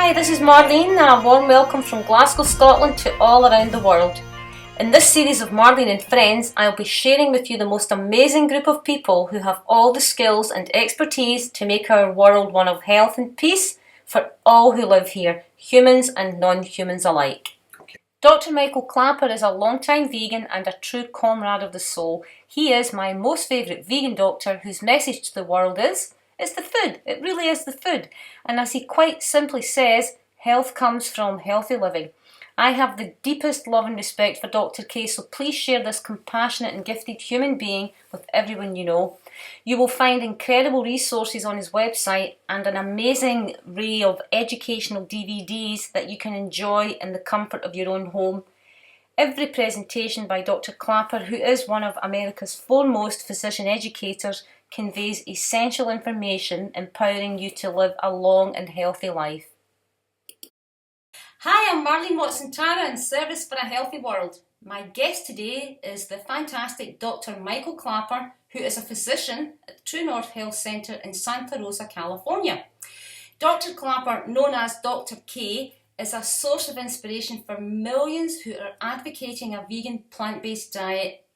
Hi, this is Marlene and a warm welcome from Glasgow, Scotland to all around the world. In this series of Marlene and Friends, I'll be sharing with you the most amazing group of people who have all the skills and expertise to make our world one of health and peace for all who live here, humans and non-humans alike. Dr. Michael Klaper is a long-time vegan and a true comrade of the soul. He is my most favourite vegan doctor whose message to the world is, it's the food. It really is the food. And as he quite simply says, health comes from healthy living. I have the deepest love and respect for Dr. K, so please share this compassionate and gifted human being with everyone you know. You will find incredible resources on his website and an amazing array of educational DVDs that you can enjoy in the comfort of your own home. Every presentation by Dr. Klaper, who is one of America's foremost physician educators, conveys essential information empowering you to live a long and healthy life. Hi, I'm Marlene Watson-Tara in Service for a Healthy World. My guest today is the fantastic Dr. Michael Klaper, who is a physician at True North Health Centre in Santa Rosa, California. Dr. Klaper, known as Dr. K, is a source of inspiration for millions who are advocating a vegan plant-based diet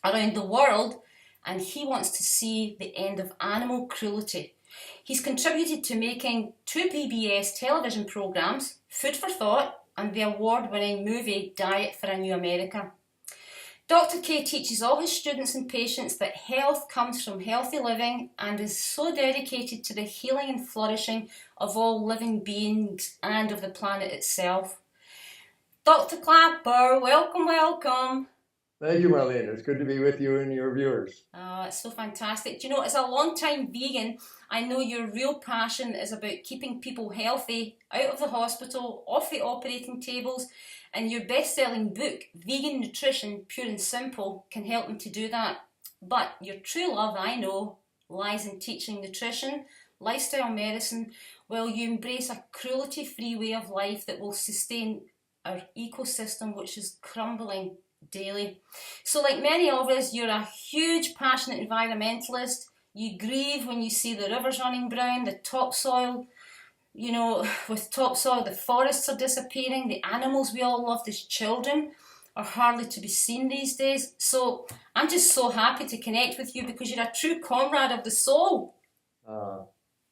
around the world, and he wants to see the end of animal cruelty. He's contributed to making 2 PBS television programmes, Food for Thought and the award-winning movie Diet for a New America. Dr. K teaches all his students and patients that health comes from healthy living and is so dedicated to the healing and flourishing of all living beings and of the planet itself. Dr. Klaper, welcome. Thank you, Marlene. It's good to be with you and your viewers. Oh, it's so fantastic. Do you know, as a long-time vegan, I know your real passion is about keeping people healthy, out of the hospital, off the operating tables, and your best-selling book, Vegan Nutrition, Pure and Simple, can help them to do that. But your true love, I know, lies in teaching nutrition, lifestyle medicine, while you embrace a cruelty-free way of life that will sustain our ecosystem, which is crumbling daily. So like many of us, you're a huge passionate environmentalist. You grieve when you see the rivers running brown, the topsoil, with topsoil the forests are disappearing, the animals we all loved as children are hardly to be seen these days. So I'm just so happy to connect with you because you're a true comrade of the soul.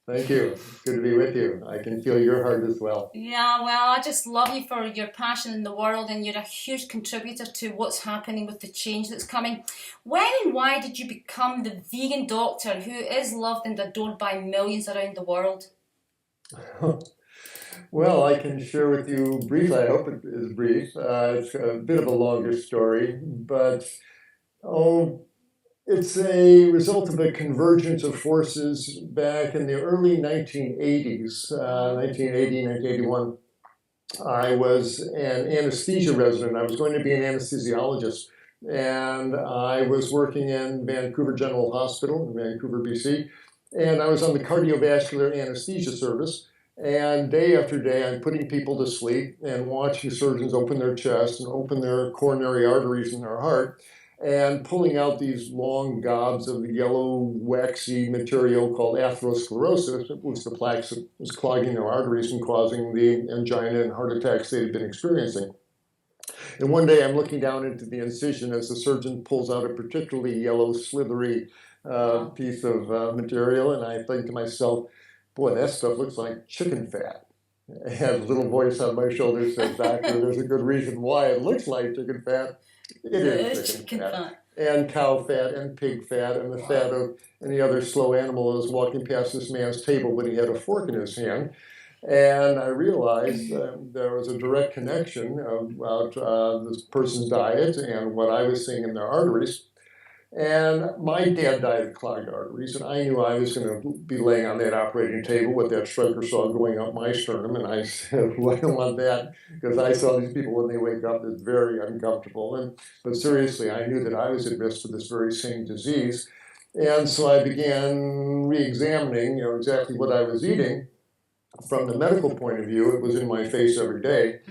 Thank you. It's good to be with you. I can feel your heart as well. Yeah, well, I just love you for your passion in the world, and you're a huge contributor to what's happening with the change that's coming. When and why did you become the vegan doctor who is loved and adored by millions around the world? Well, I can share with you briefly. I hope it is brief. It's a bit of a longer story, but it's a result of a convergence of forces back in the early 1980s, 1980, 1981. I was an anesthesia resident. I was going to be an anesthesiologist, and I was working in Vancouver General Hospital in Vancouver, BC, and I was on the cardiovascular anesthesia service. And day after day, I'm putting people to sleep and watching surgeons open their chest and open their coronary arteries in their heart, and pulling out these long gobs of yellow, waxy material called atherosclerosis. It was the plaques that was clogging their arteries and causing the angina and heart attacks they had been experiencing. And one day I'm looking down into the incision as the surgeon pulls out a particularly yellow, slithery piece of material, and I think to myself, boy, that stuff looks like chicken fat. And a little voice on my shoulder says, Doctor, there's a good reason why it looks like chicken fat. It is chicken fat. And cow fat and pig fat and the fat of any other slow animal that was walking past this man's table when he had a fork in his hand. And I realized there was a direct connection about this person's diet and what I was seeing in their arteries. And my dad died of clogged arteries, and I knew I was going to be laying on that operating table with that striker saw going up my sternum, and I said, well, I don't want that, because I saw these people when they wake up, it's very uncomfortable. But seriously, I knew that I was at risk for this very same disease. And so I began re-examining exactly what I was eating. From the medical point of view, it was in my face every day.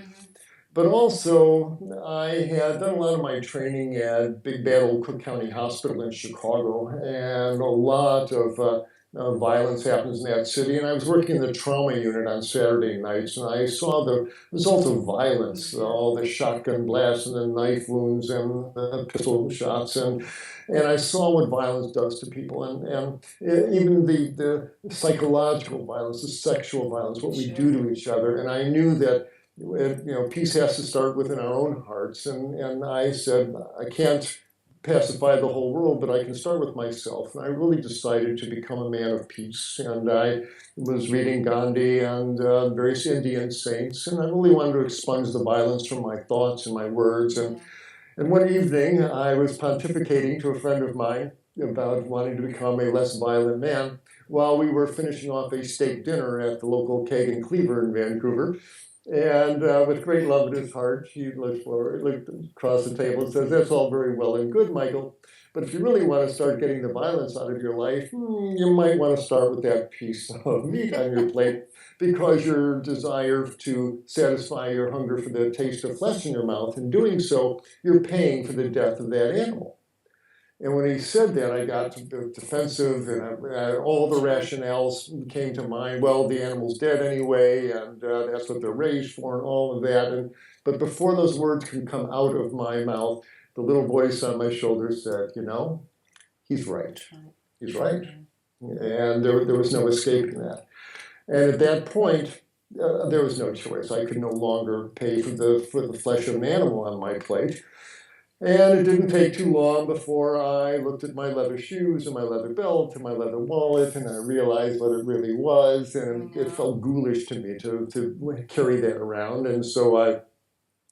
But also, I had done a lot of my training at Big Bad Old Cook County Hospital in Chicago, and a lot of violence happens in that city. And I was working in the trauma unit on Saturday nights, and I saw the result of violence, all the shotgun blasts and the knife wounds and the pistol shots, and I saw what violence does to people, and even the psychological violence, the sexual violence, what we do to each other. And I knew that peace has to start within our own hearts. And I said, I can't pacify the whole world, but I can start with myself. And I really decided to become a man of peace. And I was reading Gandhi and various Indian saints, and I really wanted to expunge the violence from my thoughts and my words. And one evening, I was pontificating to a friend of mine about wanting to become a less violent man while we were finishing off a steak dinner at the local keg in Klaper in Vancouver. And with great love in his heart, he looked across the table and says, "That's all very well and good, Michael, but if you really want to start getting the violence out of your life, you might want to start with that piece of meat on your plate, because your desire to satisfy your hunger for the taste of flesh in your mouth, in doing so, you're paying for the death of that animal." And when he said that, I got defensive, and all the rationales came to mind. Well, the animal's dead anyway, and that's what they're raised for, and all of that. But before those words could come out of my mouth, the little voice on my shoulder said, he's right. He's right. And there was no escaping that. And at that point, there was no choice. I could no longer pay for the flesh of an animal on my plate. And it didn't take too long before I looked at my leather shoes and my leather belt and my leather wallet, and I realized what it really was, and it felt ghoulish to me to carry that around. And so I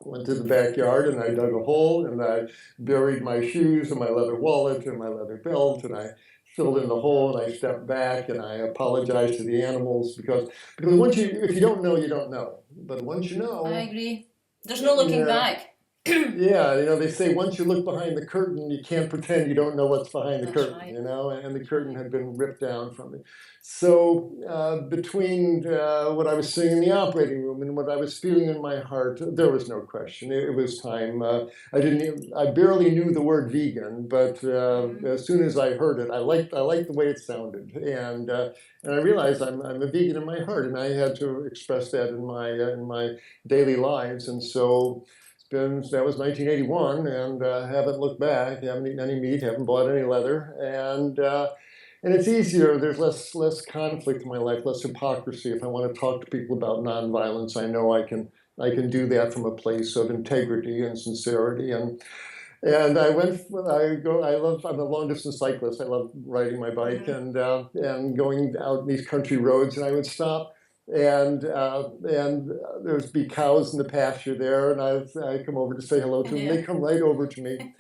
went to the backyard and I dug a hole and I buried my shoes and my leather wallet and my leather belt, and I filled in the hole, and I stepped back and I apologized to the animals, because if you don't know, you don't know. But once you know... I agree. There's no looking back. Yeah, they say once you look behind the curtain, you can't pretend you don't know what's behind the curtain, right. And the curtain had been ripped down from me. So between what I was seeing in the operating room and what I was feeling in my heart, there was no question. It was time. I barely knew the word vegan, but as soon as I heard it, I liked the way it sounded, and I realized I'm a vegan in my heart, and I had to express that in my daily lives, and so. That was 1981, and haven't looked back. Haven't eaten any meat. Haven't bought any leather, and it's easier. There's less conflict in my life, less hypocrisy. If I want to talk to people about nonviolence, I know I can do that from a place of integrity and sincerity. And I'm a long distance cyclist. I love riding my bike and going out these country roads, and I would stop. And there's be cows in the pasture there, and I come over to say hello to them. They come right over to me.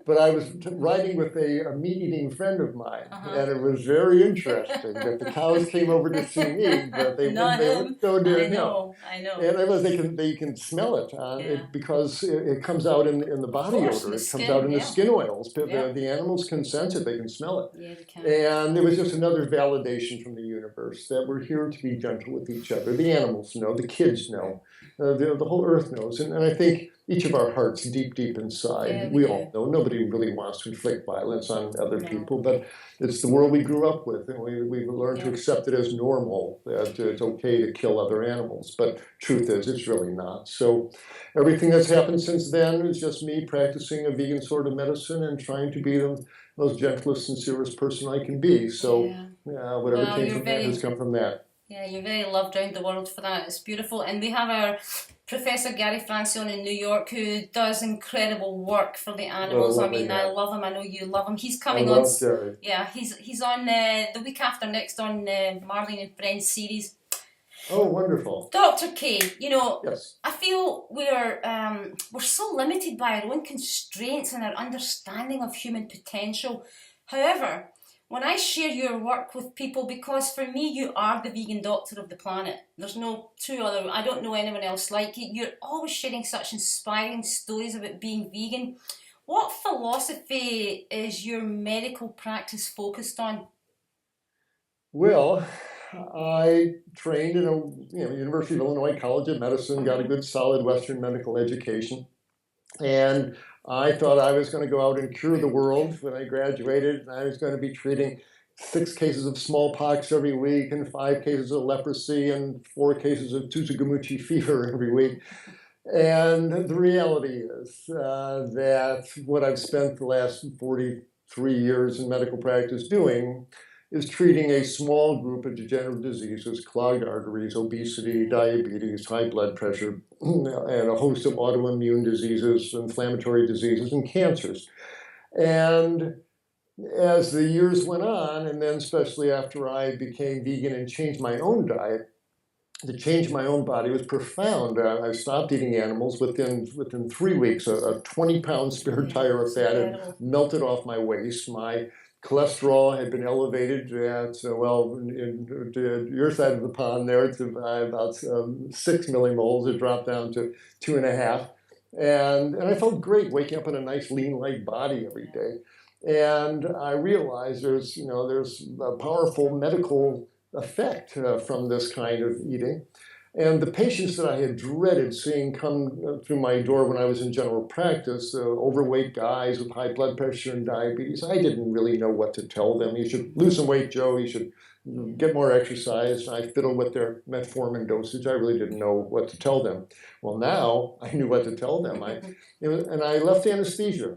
But I was riding with a meat-eating friend of mine, and it was very interesting that the cows came over to see me, but they wouldn't go to him. I know. And I realize they can smell it, because it comes out in the body odor. It comes out in the skin oils. The animals can sense it. They can smell it. Yeah, they can. And it was just another validation from the universe that we're here to be gentle with each other. The animals know. The kids know. The whole earth knows. And I think each of our hearts, deep inside, we all know. Nobody really wants to inflict violence on other people, but it's the world we grew up with, and we've learned to accept it as normal, that it's okay to kill other animals. But truth is, it's really not. So everything that's happened since then is just me practicing a vegan sort of medicine and trying to be the most gentlest, sincerest person I can be. So whatever came from that has come from that. Yeah, you're very loved around the world for that. It's beautiful. And we have our Professor Gary Francione in New York, who does incredible work for the animals. I love him. I know you love him. He's coming on. Gary. Yeah, he's on the week after next on Marlene and Friends series. Oh, wonderful. Dr. K, yes. I feel we're so limited by our own constraints and our understanding of human potential. However, when I share your work with people, because for me you are the vegan doctor of the planet. There's no two other. I don't know anyone else like you. You're always sharing such inspiring stories about being vegan. What philosophy is your medical practice focused on? Well, I trained in University of Illinois College of Medicine, got a good solid Western medical education, and I thought I was going to go out and cure the world when I graduated, and I was going to be treating 6 cases of smallpox every week, and 5 cases of leprosy, and 4 cases of Tsutsugamuchi fever every week. And the reality is that what I've spent the last 43 years in medical practice doing is treating a small group of degenerative diseases, clogged arteries, obesity, diabetes, high blood pressure, and a host of autoimmune diseases, inflammatory diseases, and cancers. And as the years went on, and then especially after I became vegan and changed my own diet, the change in my own body was profound. I stopped eating animals within 3 weeks. A 20-pound spare tire of fat had melted off my waist. My cholesterol had been elevated at, in your side of the pond there, to about 6 millimoles. It dropped down to 2.5. And I felt great waking up in a nice lean, light body every day. And I realized there's a powerful medical effect from this kind of eating. And the patients that I had dreaded seeing come through my door when I was in general practice, overweight guys with high blood pressure and diabetes, I didn't really know what to tell them. You should lose some weight, Joe. You should get more exercise. I fiddled with their metformin dosage. I really didn't know what to tell them. Well, now I knew what to tell them. And I left anesthesia.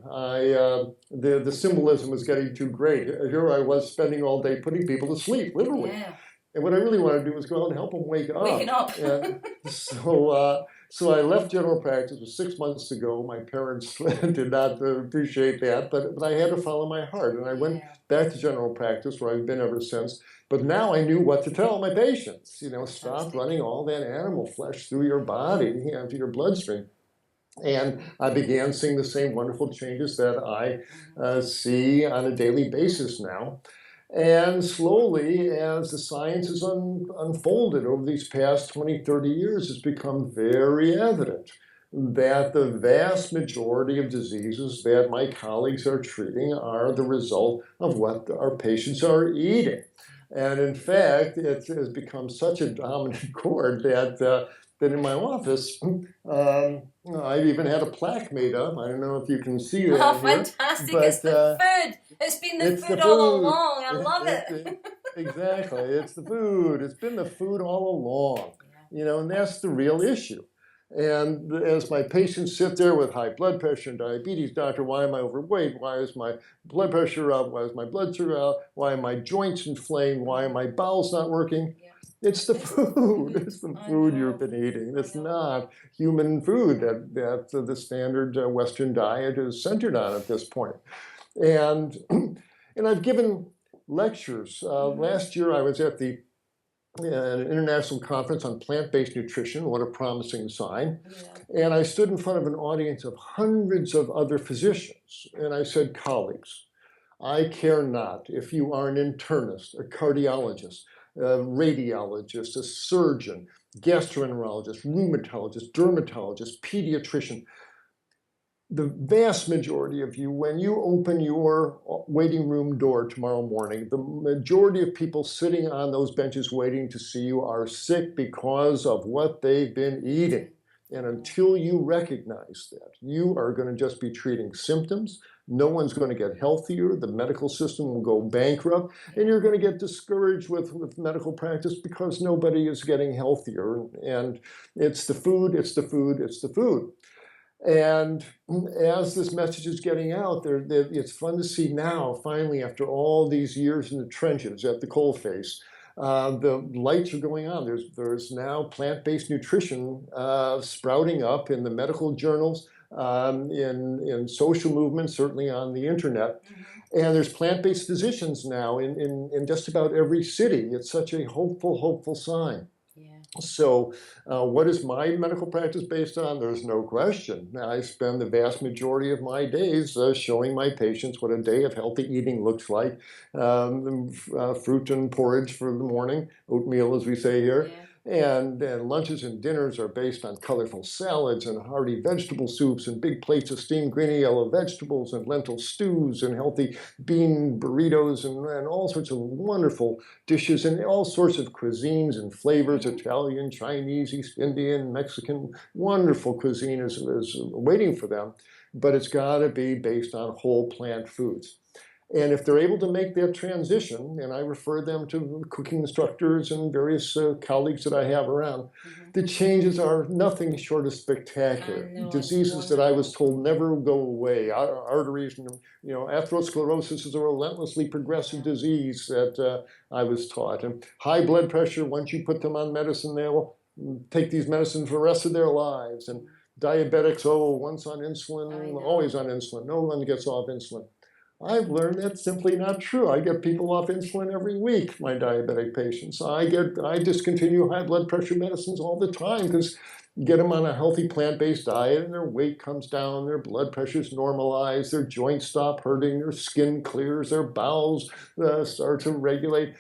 The symbolism was getting too great. Here I was spending all day putting people to sleep, literally. Yeah. And what I really wanted to do was go out and help them wake up. Waking up. And so I left general practice. It was 6 months to go. My parents did not appreciate that, but I had to follow my heart. And I went back to general practice, where I've been ever since. But now I knew what to tell my patients. Stop running all that animal flesh through your body, into your bloodstream. And I began seeing the same wonderful changes that I see on a daily basis now. And slowly, as the science has unfolded over these past 20, 30 years, it's become very evident that the vast majority of diseases that my colleagues are treating are the result of what our patients are eating. And in fact, it has become such a dominant chord that in my office, I even had a plaque made up. I don't know if you can see that. Oh, fantastic. But, it's the food. It's been the food all along. I love it. Exactly. It's the food. It's been the food all along. And that's the real issue. And as my patients sit there with high blood pressure and diabetes, doctor, why am I overweight? Why is my blood pressure up? Why is my blood sugar up? Why are my joints inflamed? Why are my bowels not working? It's the food. It's the food you've been eating. It's not human food that the standard Western diet is centered on at this point. And I've given lectures. Last year I was at an international conference on plant-based nutrition. What a promising sign. Yeah. And I stood in front of an audience of hundreds of other physicians. And I said, colleagues, I care not if you are an internist, a cardiologist, a radiologist, a surgeon, gastroenterologist, rheumatologist, dermatologist, pediatrician. The vast majority of you, when you open your waiting room door tomorrow morning, the majority of people sitting on those benches waiting to see you are sick because of what they've been eating. And until you recognize that, you are going to just be treating symptoms. No one's going to get healthier. The medical system will go bankrupt. And you're going to get discouraged with medical practice because nobody is getting healthier. And it's the food, it's the food, it's the food. And as this message is getting out there, it's fun to see now, finally, after all these years in the trenches at the coalface, the lights are going on. There's now plant-based nutrition sprouting up in the medical journals, in social movements, certainly on the internet. Mm-hmm. And there's plant-based physicians now in just about every city. It's such a hopeful sign. So what is my medical practice based on? There's no question. I spend the vast majority of my days showing my patients what a day of healthy eating looks like. Fruit and porridge for the morning, oatmeal as we say here. Yeah. And lunches and dinners are based on colorful salads and hearty vegetable soups and big plates of steamed green and yellow vegetables and lentil stews and healthy bean burritos and all sorts of wonderful dishes and all sorts of cuisines and flavors, Italian, Chinese, East Indian, Mexican. Wonderful cuisine is waiting for them, but it's got to be based on whole plant foods. And if they're able to make that transition, and I refer them to cooking instructors and various colleagues that I have around, the changes are nothing short of spectacular. Diseases that I was told never go away, arteries, and atherosclerosis is a relentlessly progressive disease that I was taught. And high blood pressure, once you put them on medicine, they'll take these medicines for the rest of their lives. And diabetics, once on insulin, always on insulin. No one gets off insulin. I've learned that's simply not true. I get people off insulin every week, my diabetic patients. I discontinue high blood pressure medicines all the time because get them on a healthy plant-based diet and their weight comes down, their blood pressure's normalized, their joints stop hurting, their skin clears, their bowels start to regulate,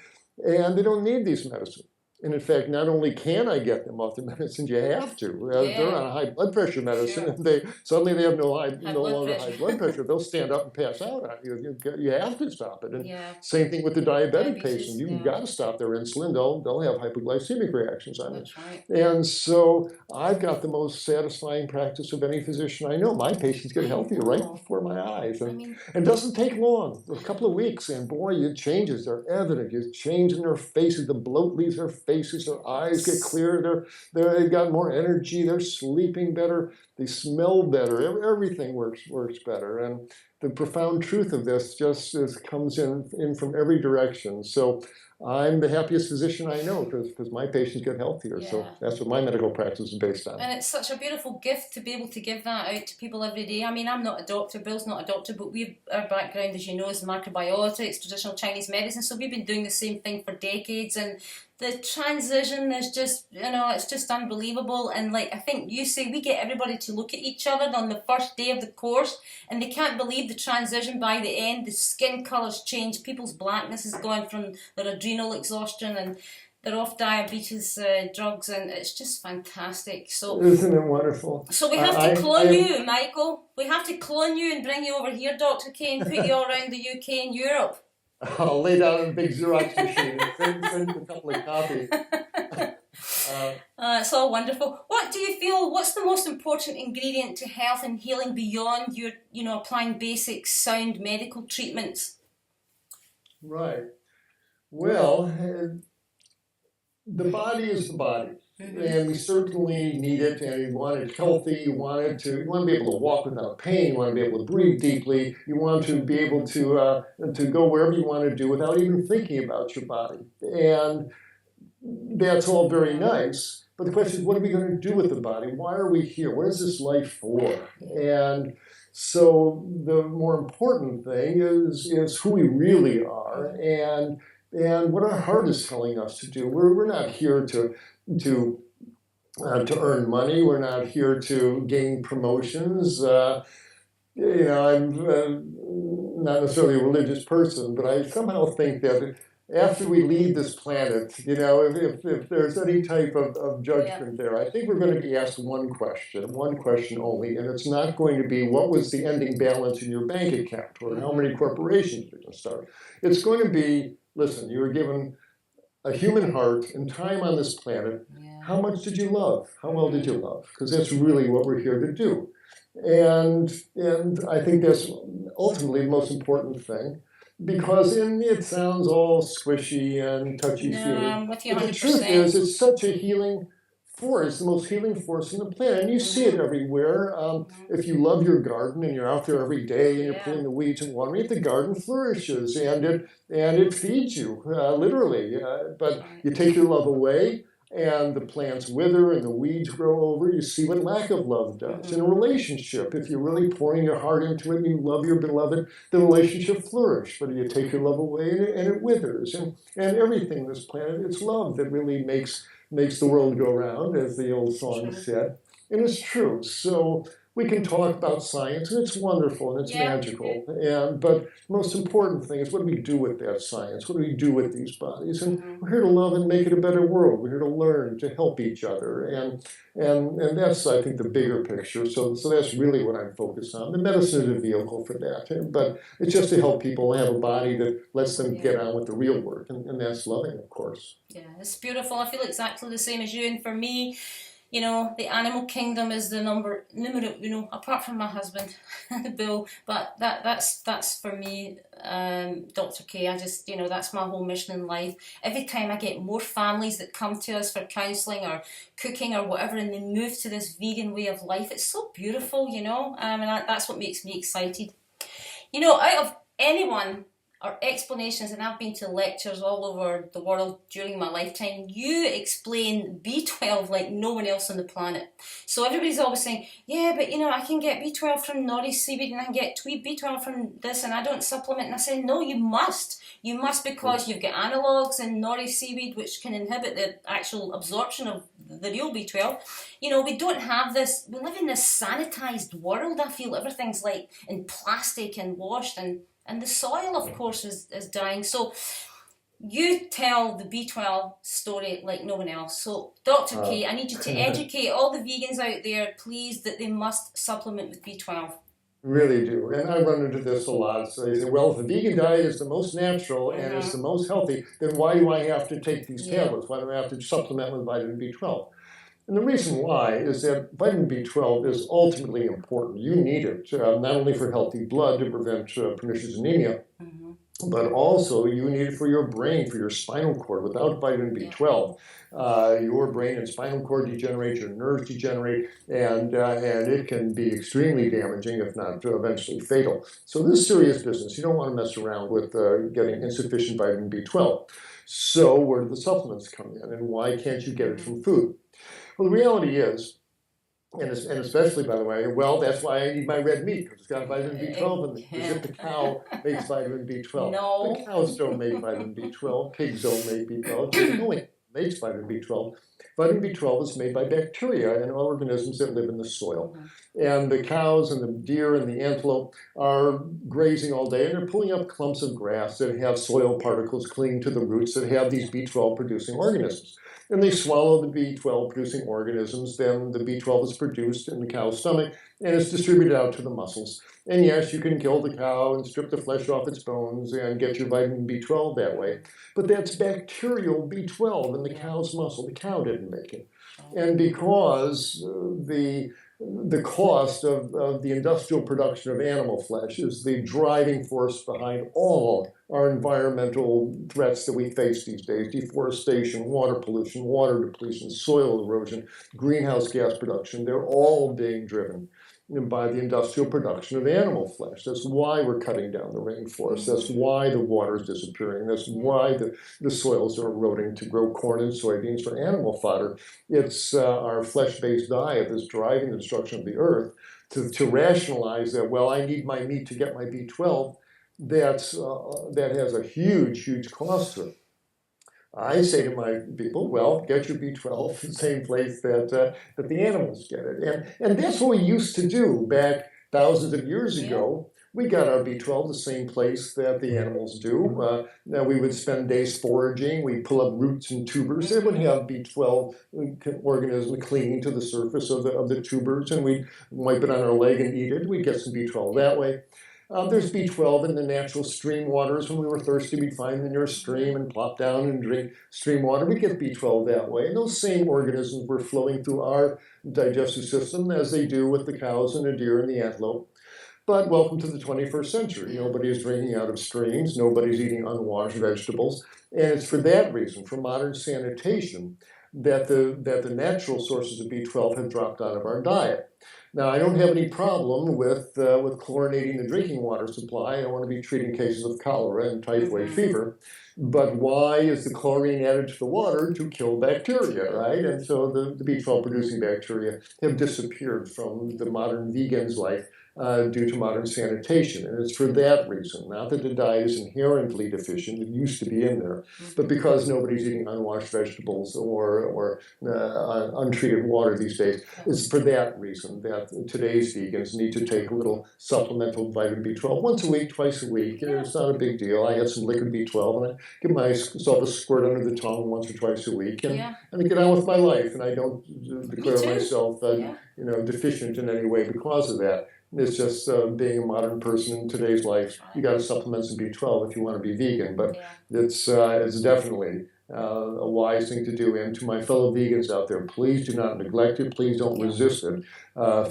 and they don't need these medicines. And in fact, not only can I get them off the medicines, you have to. They're on a high blood pressure medicine, and suddenly they have no longer high blood pressure. They'll stand up and pass out on you. You have to stop it. And same thing with the diabetic patient. You've got to stop their insulin. They'll have hypoglycemic reactions on it. Right. And so I've got the most satisfying practice of any physician I know. My patients get healthier right before my eyes. And it doesn't take long, a couple of weeks, and boy, it changes. They're evident. You change in their faces. The bloat leaves their faces, their eyes get clearer, they've got more energy, they're sleeping better, they smell better, everything works better. And the profound truth of this just comes in from every direction. So I'm the happiest physician I know because my patients get healthier. So that's what my medical practice is based on. And it's such a beautiful gift to be able to give that out to people every day. I mean, I'm not a doctor, Bill's not a doctor, but our background, as you know, is microbiota, traditional Chinese medicine. So we've been doing the same thing for decades, and the transition is just, it's just unbelievable. And like I think you say, we get everybody to look at each other on the first day of the course, and they can't believe the transition by the end. The skin colours change, people's blackness is gone from their adrenal exhaustion, and they're off diabetes drugs, and it's just fantastic. So isn't it wonderful? So we have to clone you, Michael. We have to clone you and bring you over here, Dr. K, and put you all around the UK and Europe. I'll lay down a big Xerox machine and send a couple of copies. It's all wonderful. What do you feel, what's the most important ingredient to health and healing beyond your, applying basic sound medical treatments? Right. Well, the body is the body. And we certainly need it, and you want it healthy, you want to be able to walk without pain, you want to be able to breathe deeply, you want to be able to go wherever you want to do without even thinking about your body. And that's all very nice, but the question is, what are we going to do with the body? Why are we here? What is this life for? And so the more important thing is who we really are and what our heart is telling us to do. We're not here to earn money. We're not here to gain promotions. I'm not necessarily a religious person, but I somehow think that after we leave this planet, if there's any type of judgment there, I think we're going to be asked one question only, and it's not going to be what was the ending balance in your bank account or how many corporations you're going to start. It's going to be, listen, you were given a human heart and time on this planet. How much did you love? How well did you love? Because that's really what we're here to do. And I think that's ultimately the most important thing, because it sounds all squishy and touchy-feely. No, I'm with you 100%. But the truth is, it's such a healing force, the most healing force on the planet. And you see it everywhere. If you love your garden and you're out there every day and you're pulling the weeds and watering it, the garden flourishes and it feeds you, literally. But you take your love away, and the plants wither and the weeds grow over. You see what lack of love does. In a relationship, if you're really pouring your heart into it and you love your beloved, the relationship flourishes. But you take your love away and it withers. And everything on this planet, it's love that really makes the world go round, as the old song said. And it's true. So we can talk about science, and it's wonderful, and it's magical. But the most important thing is, what do we do with that science? What do we do with these bodies? And we're here to love and make it a better world. We're here to learn, to help each other. And that's, I think, the bigger picture. So that's really what I'm focused on. The medicine is a vehicle for that. But it's just to help people have a body that lets them get on with the real work. And that's loving, of course. Yeah, it's beautiful. I feel exactly the same as you. And for me, You know, the animal kingdom is the numero, you know, apart from my husband, Bill. But that's for me, Dr. K. I just, you know, that's my whole mission in life. Every time I get more families that come to us for counselling or cooking or whatever, and they move to this vegan way of life, it's so beautiful, you know. And that's what makes me excited. You know, out of anyone or explanations, and I've been to lectures all over the world during my lifetime, you explain B12 like no one else on the planet. So everybody's always saying, yeah, but you know, I can get B12 from nori seaweed and I can get B12 from this and I don't supplement. And I say, no, you must. You must, because you've got analogues in nori seaweed which can inhibit the actual absorption of the real B12. You know, we don't have this, we live in this sanitized world. I feel everything's like in plastic and washed, and the soil, of course, is dying. So you tell the B12 story like no one else. So, Dr. K, I need you to educate all the vegans out there, please, that they must supplement with B12. Really do. And I run into this a lot. So they say, well, if the vegan diet is the most natural and it's the most healthy, then why do I have to take these tablets? Why do I have to supplement with vitamin B12? And the reason why is that vitamin B12 is ultimately important. You need it, not only for healthy blood to prevent pernicious anemia, but also you need it for your brain, for your spinal cord. Without vitamin B12, your brain and spinal cord degenerate, your nerves degenerate, and it can be extremely damaging, if not eventually fatal. So this is serious business. You don't want to mess around with getting insufficient vitamin B12. So where do the supplements come in, and why can't you get it from food? Well, the reality is, and especially, by the way, well, that's why I need my red meat, because it's got vitamin B12 in it. As if the cow makes vitamin B12. No. The cows don't make vitamin B12. Pigs don't make B12. Pigs only makes vitamin B12. Vitamin B12 is made by bacteria and organisms that live in the soil. And the cows and the deer and the antelope are grazing all day, and they're pulling up clumps of grass that have soil particles clinging to the roots that have these B12 producing organisms. And they swallow the B12 producing organisms, then the B12 is produced in the cow's stomach and it's distributed out to the muscles. And yes, you can kill the cow and strip the flesh off its bones and get your vitamin B12 that way. But that's bacterial B12 in the cow's muscle. The cow didn't make it. And because the cost of the industrial production of animal flesh is the driving force behind all our environmental threats that we face these days: deforestation, water pollution, water depletion, soil erosion, greenhouse gas production. They're all being driven by the industrial production of animal flesh. That's why we're cutting down the rainforest. That's why the water is disappearing. That's why the soils are eroding to grow corn and soybeans for animal fodder. It's our flesh-based diet that's driving the destruction of the earth. To rationalize that, well, I need my meat to get my B12, that has a huge cost to it. I say to my people, well, get your B12 the same place that the animals get it. And that's what we used to do back thousands of years ago. We got our B12 the same place that the animals do. Now we would spend days foraging. We'd pull up roots and tubers. They would have B12 organisms clinging to the surface of the tubers, and we'd wipe it on our leg and eat it. We'd get some B12 that way. There's B12 in the natural stream waters. When we were thirsty, we'd find the nearest stream and plop down and drink stream water. We get B12 that way. And those same organisms were flowing through our digestive system as they do with the cows and the deer and the antelope. But welcome to the 21st century. Nobody is drinking out of streams. Nobody's eating unwashed vegetables. And it's for that reason, for modern sanitation, that the natural sources of B12 have dropped out of our diet. Now, I don't have any problem with chlorinating the drinking water supply. I don't want to be treating cases of cholera and typhoid fever. But why is the chlorine added to the water? To kill bacteria, right? And so the B12 producing bacteria have disappeared from the modern vegan's life due to modern sanitation. And it's for that reason, not that the diet is inherently deficient, it used to be in there, but because nobody's eating unwashed vegetables or untreated water these days. It's for that reason that today's vegans need to take a little supplemental vitamin B12 once a week, twice a week. It's not a big deal. I have some liquid B12 and I give myself a squirt under the tongue once or twice a week and I get on with my life, and I don't declare myself deficient in any way because of that. It's just being a modern person in today's life. You got to supplement some B12 if you want to be vegan, but it's definitely a wise thing to do. And to my fellow vegans out there, please do not neglect it. Please don't resist it.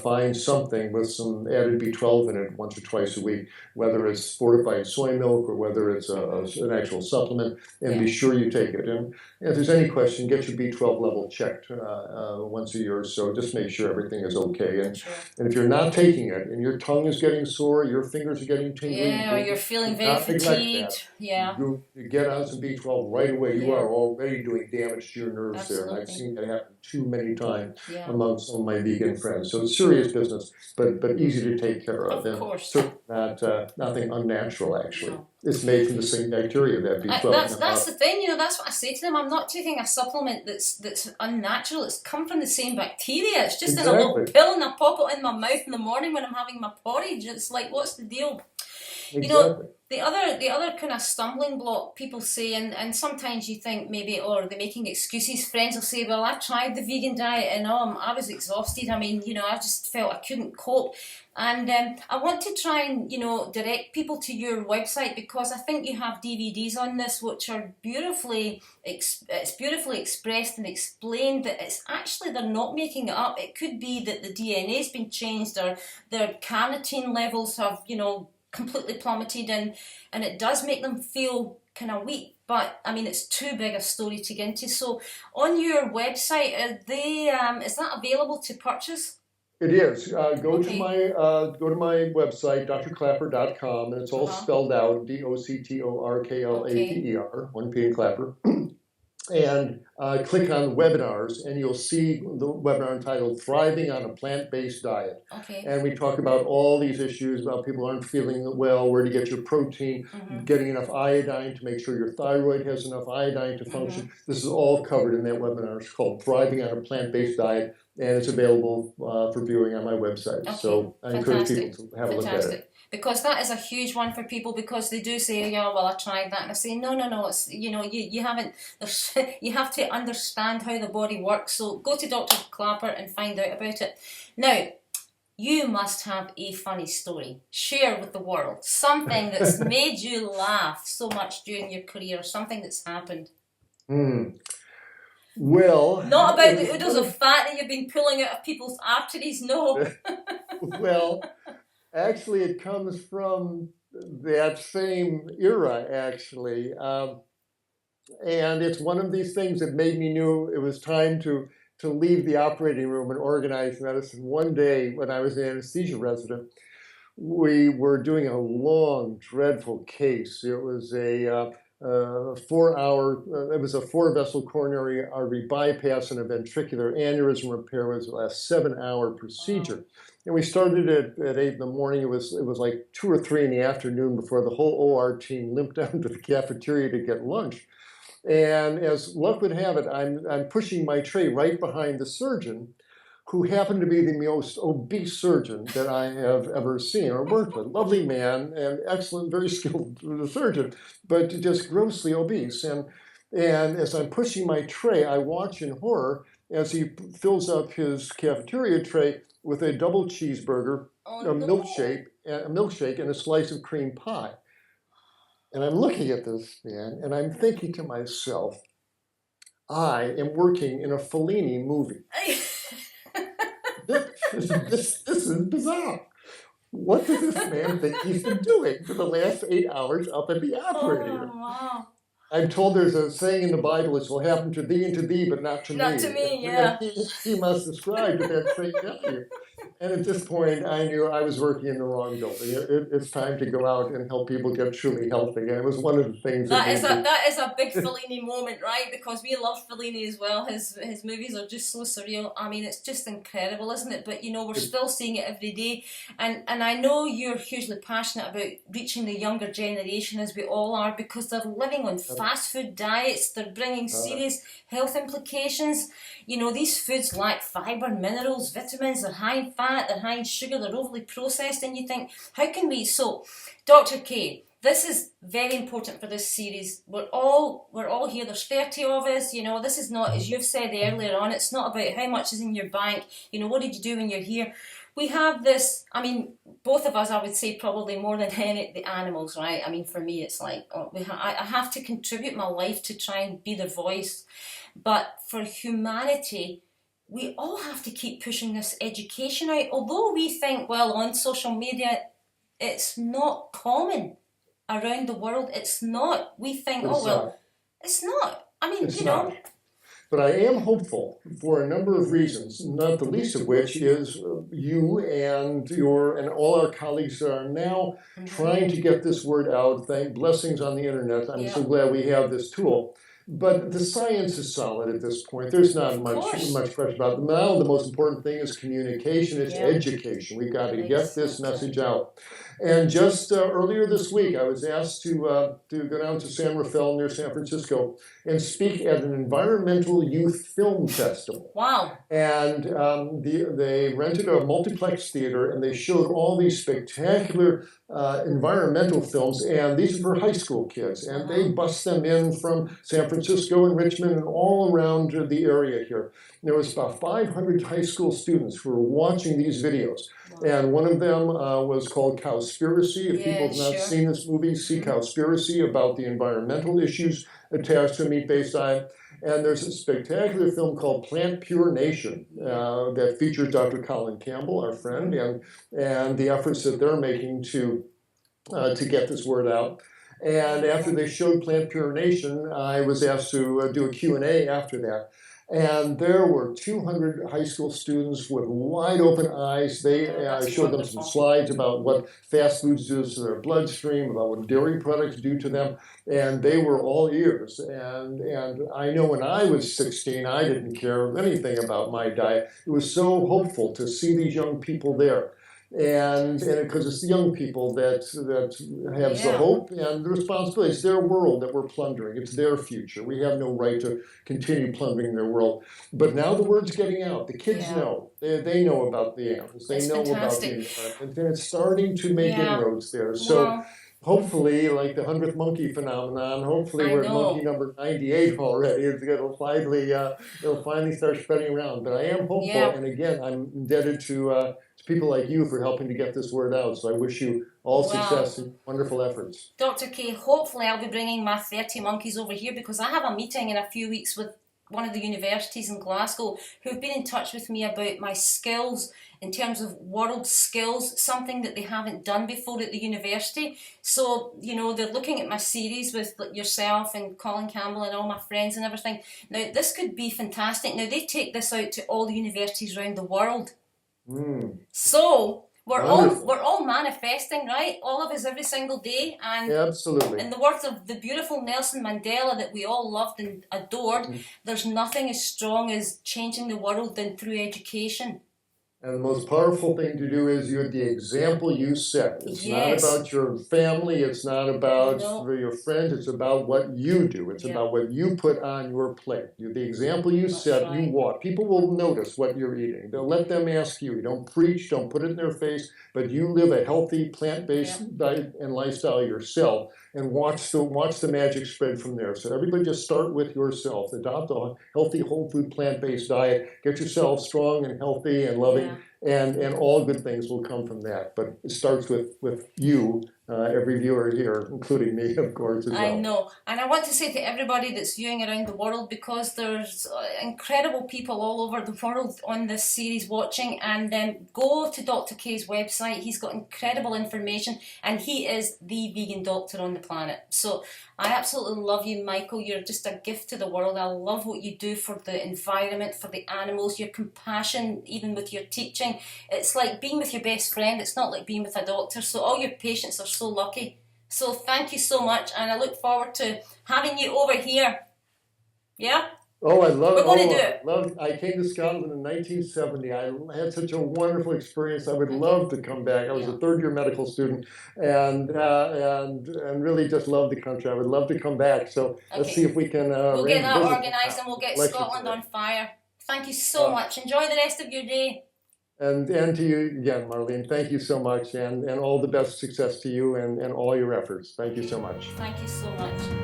Find something with some added B12 in it once or twice a week, whether it's fortified soy milk or whether it's an actual supplement, and be sure you take it. And if there's any question, get your B12 level checked once a year or so. Just make sure everything is okay. And if you're not taking it and your tongue is getting sore, your fingers are getting tingly, or you're feeling very fatigued, you get on some B12 right away. You are already doing damage to your nerves there. And I've seen that happen too many times among some of my vegan friends. So it's serious business, but easy to take care of. Of course. Not nothing unnatural, actually. No. It's made from the same bacteria, that B12. That's the thing, that's what I say to them. I'm not taking a supplement that's unnatural. It's come from the same bacteria. It's just in a little pill and I pop it in my mouth in the morning when I'm having my porridge. It's like, what's the deal? Exactly. The other kind of stumbling block people say, and sometimes you think maybe, or they're making excuses. Friends will say, well, I tried the vegan diet and I was exhausted. I mean, I just felt I couldn't cope. And I want to try and, direct people to your website, because I think you have DVDs on this which are beautifully expressed and explained that it's actually, they're not making it up. It could be that the DNA's been changed, or their carnitine levels have, completely plummeted, and it does make them feel kind of weak, but I mean it's too big a story to get into. So on your website, is that available to purchase? It is. Go to my website, drklaper.com, and it's all spelled out, DOCTORKLAPER, 1P in Klaper. And click on webinars, and you'll see the webinar entitled Thriving on a Plant-Based Diet. Okay. And we talk about all these issues about people aren't feeling well, where to get your protein, getting enough iodine to make sure your thyroid has enough iodine to function. This is all covered in that webinar. It's called Thriving on a Plant-Based Diet, and it's available for viewing on my website. Okay. So I encourage people to have a look at it. Because that is a huge one for people, because they do say, well, I tried that. And I say, no, it's, you haven't, you have to understand how the body works. So go to Dr. Klaper and find out about it. Now, you must have a funny story. Share with the world. Something that's made you laugh so much during your career, something that's happened. Well, not about the oodles of fat that you've been pulling out of people's arteries, no. Well, actually, it comes from that same era, actually. And it's one of these things that made me know it was time to leave the operating room and organize medicine. One day, when I was an anesthesia resident, we were doing a long, dreadful case. It was a 4-hour, it was a 4-vessel coronary artery bypass and a ventricular aneurysm repair. It was a 7-hour procedure. Wow. And we started at 8 in the morning. It was like 2 or 3 in the afternoon before the whole OR team limped down to the cafeteria to get lunch. And as luck would have it, I'm pushing my tray right behind the surgeon, who happened to be the most obese surgeon that I have ever seen or worked with. Lovely man and excellent, very skilled surgeon, but just grossly obese. And as I'm pushing my tray, I watch in horror as he fills up his cafeteria tray with a double cheeseburger, a milkshake, and a slice of cream pie. And I'm looking at this man, and I'm thinking to myself, I am working in a Fellini movie. This is bizarre. What does this man think he's been doing for the last 8 hours up in the operating room? Wow. I'm told there's a saying in the Bible, it will happen to thee and to thee, but not to me. Not to me, yeah. He must ascribe to that same value. And at this point, I knew I was working in the wrong building. It's time to go out and help people get truly healthy. And it was one of the things that is a big Fellini moment, right? Because we love Fellini as well. His movies are just so surreal. I mean, it's just incredible, isn't it? But we're still seeing it every day. And I know you're hugely passionate about reaching the younger generation, as we all are, because they're living on fast food diets. They're bringing serious health implications. These foods lack fiber, minerals, vitamins. They're high in fat, they're high in sugar, they're overly processed, and you think, how can we? So, Dr. K, this is very important for this series. We're all here. There's 30 of us. This is not, as you've said earlier on, it's not about how much is in your bank. What did you do when you're here? we have this, I mean, both of us, I would say probably more than any, the animals, right? I mean, for me, it's like, oh, I have to contribute my life to try and be their voice. But for humanity, we all have to keep pushing this education out. Although we think, well, on social media, it's not common around the world. It's not. We think, oh, well, it's not. I mean, you know. But I am hopeful for a number of reasons, not the least of which is you and all our colleagues are now trying to get this word out. Thank blessings on the internet. I'm so glad we have this tool. But the science is solid at this point. There's not much question about it. Now the most important thing is communication, it's education. We've got to get this message out. And just earlier this week, I was asked to go down to San Rafael near San Francisco and speak at an environmental youth film festival. Wow. And they rented a multiplex theater and they showed all these spectacular environmental films, and these are for high school kids. And they bust them in from San Francisco and Richmond and all around the area here. There was about 500 high school students who were watching these videos. And one of them was called Cowspiracy. If people have not seen this movie, see Cowspiracy, about the environmental issues attached to a meat-based diet. And there's a spectacular film called Plant Pure Nation that features Dr. Colin Campbell, our friend, and the efforts that they're making to get this word out. And after they showed Plant Pure Nation, I was asked to do a Q&A after that. And there were 200 high school students with wide open eyes. I showed them some slides about what fast foods do to their bloodstream, about what dairy products do to them, and they were all ears. And I know when I was 16, I didn't care anything about my diet. It was so hopeful to see these young people there. And because it's the young people that have the hope and the responsibility. It's their world that we're plundering. It's their future. We have no right to continue plundering their world. But now the word's getting out. The kids know. They know about the animals. They know about the environment. And it's starting to make inroads there. So hopefully, like the 100th monkey phenomenon, hopefully we're at monkey number 98 already. It'll finally start spreading around. But I am hopeful. And again, I'm indebted to people like you for helping to get this word out. So I wish you all success and wonderful efforts. Dr. K, hopefully I'll be bringing my 30 monkeys over here, because I have a meeting in a few weeks with one of the universities in Glasgow who've been in touch with me about my skills in terms of world skills, something that they haven't done before at the university. So, you know, they're looking at my series with yourself and Colin Campbell and all my friends and everything. Now, this could be fantastic. Now, they take this out to all the universities around the world. So we're all manifesting, right? All of us every single day. And absolutely. In the words of the beautiful Nelson Mandela that we all loved and adored, there's nothing as strong as changing the world than through education. And the most powerful thing to do is you're the example you set. It's not about your family. It's not about your friends. It's about what you do. It's about what you put on your plate. You're the example you set. You walk. People will notice what you're eating. They'll let them ask you. You don't preach. Don't put it in their face. But you live a healthy, plant-based diet and lifestyle yourself, and watch the magic spread from there. So everybody just start with yourself. Adopt a healthy, whole food, plant-based diet. Get yourself strong and healthy and loving, and all good things will come from that. But it starts with you, every viewer here, including me, of course, as well. I know. And I want to say to everybody that's viewing around the world, because there's incredible people all over the world on this series watching, and go to Dr. K's website. He's got incredible information, and he is the vegan doctor on the planet. So I absolutely love you, Michael. You're just a gift to the world. I love what you do for the environment, for the animals, your compassion, even with your teaching. It's like being with your best friend. It's not like being with a doctor. So all your patients are so lucky. So thank you so much, and I look forward to having you over here. Yeah? Oh, I love it. We're going to do it. I came to Scotland in 1970. I had such a wonderful experience. I would love to come back. I was a third-year medical student, and really just love the country. I would love to come back. So let's see if we can. We'll get that organised, and we'll get Scotland on fire. Thank you so much. Enjoy the rest of your day. And to you again, Marlene, thank you so much, and all the best success to you and all your efforts. Thank you so much. Thank you so much.